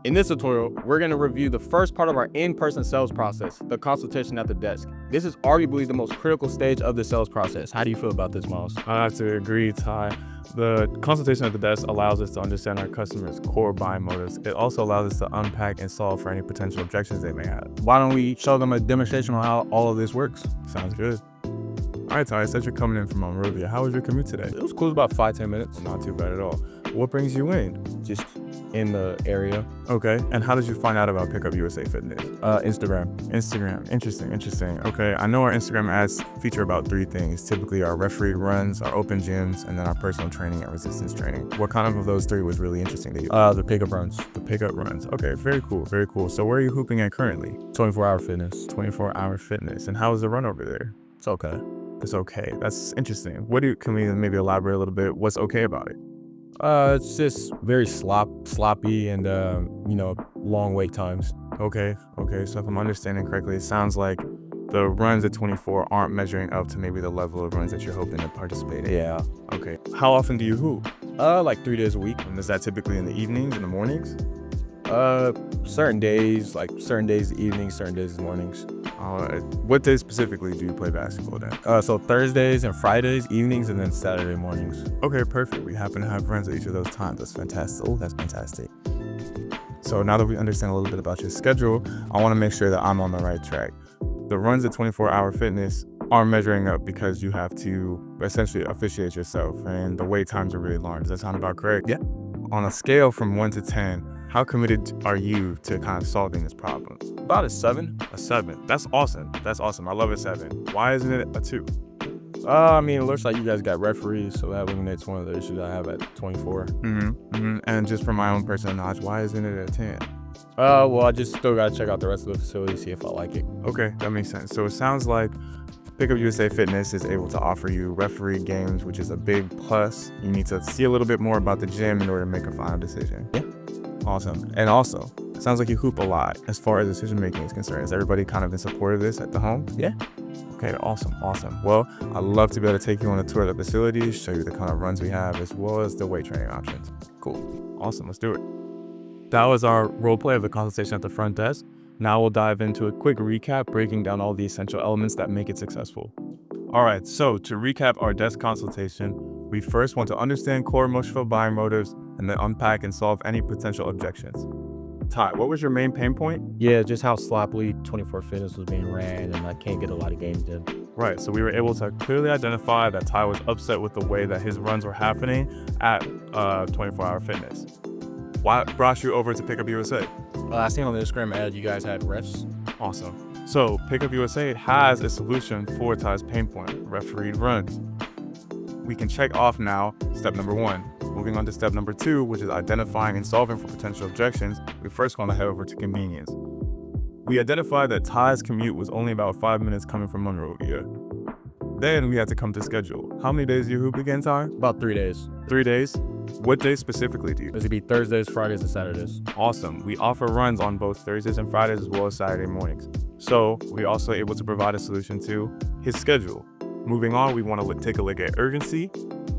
In this tutorial, we're going to review the first part of our in-person sales process, the consultation at the desk. This is arguably the most critical stage of the sales process. How do you feel about this, Miles? I have to agree, Ty. The consultation at the desk allows us to understand our customers' core buying motives. It also allows us to unpack and solve for any potential objections they may have. Why don't we show them a demonstration on how all of this works? Sounds good. All right, Ty, I said you're coming in from Monrovia. How was your commute today? It was cool, about 5-10 minutes. Not too bad at all. What brings you in? Just in the area. Okay, and how did you find out about Pickup USA Fitness? Instagram. Interesting. Okay, I know our Instagram ads feature about 3 things. Typically our refereed runs, our open gyms, and then our personal training and resistance training. What kind of those 3 was really interesting to you? The pickup runs. The pickup runs. Okay, very cool. So where are you hooping at currently? 24-hour fitness. 24-hour fitness. And how is the run over there? It's okay. It's okay. That's interesting. Can we maybe elaborate a little bit? What's okay about it? It's just very sloppy and, long wait times. Okay. So if I'm understanding correctly, it sounds like the runs at 24 aren't measuring up to maybe the level of runs that you're hoping to participate in. Yeah. Okay. How often do you hoop? Like 3 days a week. And is that typically in the evenings, in the mornings? Certain days evenings, certain days mornings. What days specifically do you play basketball then? So Thursdays and Fridays evenings, and then Saturday mornings. Okay, perfect. We happen to have runs at each of those times. That's fantastic. That's fantastic. So now that we understand a little bit about your schedule, I want to make sure that I'm on the right track. The runs at 24-hour fitness are measuring up because you have to essentially officiate yourself, and the wait times are really long. Does that sound about correct? Yeah. On a scale from 1 to 10, how committed are you to kind of solving this problem? About a 7. A 7. That's awesome. I love a 7. Why isn't it a 2? It looks like you guys got referees, so that eliminates one of the issues I have at 24. And just from my own personal knowledge, why isn't it a 10? Well, I just still gotta check out the rest of the facility, see if I like it. Okay, that makes sense. So it sounds like Pickup USA Fitness is able to offer you referee games, which is a big plus. You need to see a little bit more about the gym in order to make a final decision. Yeah. Awesome. And also, it sounds like you hoop a lot as far as decision making is concerned. Is everybody kind of in support of this at the home? Yeah. Okay, awesome. Well, I'd love to be able to take you on a tour of the facilities, show you the kind of runs we have, as well as the weight training options. Cool. Awesome. Let's do it. That was our role play of the consultation at the front desk. Now we'll dive into a quick recap, breaking down all the essential elements that make it successful. All right, so to recap our desk consultation, we first want to understand core emotional buying motives and then unpack and solve any potential objections. Ty, what was your main pain point? Yeah, just how sloppily 24 Fitness was being ran, and I can't get a lot of games in. Right, so we were able to clearly identify that Ty was upset with the way that his runs were happening at 24-hour fitness. What brought you over to Pickup USA? I seen on the Instagram ad you guys had refs. Awesome. So Pickup USA has a solution for Ty's pain point, refereed runs. We can check off now step number 1. Moving on to step number 2, which is identifying and solving for potential objections, we first want to head over to convenience. We identified that Ty's commute was only about 5 minutes coming from Monrovia. Then we had to come to schedule. How many days do you hoop again, Ty? About 3 days. 3 days? What days specifically do you? This would be Thursdays, Fridays, and Saturdays. Awesome. We offer runs on both Thursdays and Fridays as well as Saturday mornings. So we're also able to provide a solution to his schedule. Moving on, we want to take a look at urgency.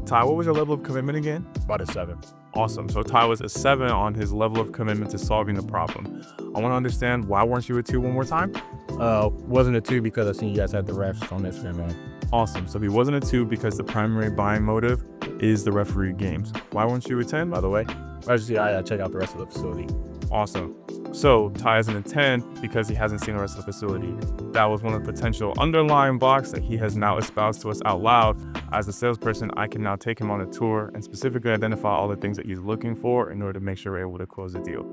Ty, what was your level of commitment again? About a 7. Awesome. So Ty was a 7 on his level of commitment to solving the problem. I want to understand, why weren't you a 2 one more time? Wasn't a 2 because I seen you guys had the refs on Instagram, man. Awesome. So he wasn't a 2 because the primary buying motive is the referee games. Why weren't you a 10, by the way? I check out the rest of the facility. Awesome. So Ty isn't a 10 because he hasn't seen the rest of the facility. That was one of the potential underlying blocks that he has now espoused to us out loud. As a salesperson, I can now take him on a tour and specifically identify all the things that he's looking for in order to make sure we're able to close the deal.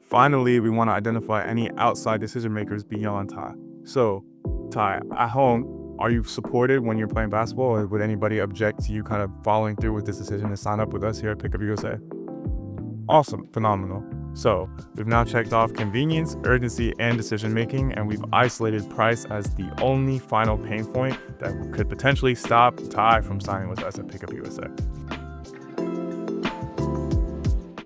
Finally, we want to identify any outside decision makers beyond Ty. So, Ty, at home, are you supported when you're playing basketball, or would anybody object to you kind of following through with this decision to sign up with us here at Pickup USA? Awesome, phenomenal. So we've now checked off convenience, urgency, and decision-making, and we've isolated price as the only final pain point that could potentially stop Ty from signing with us at Pickup USA.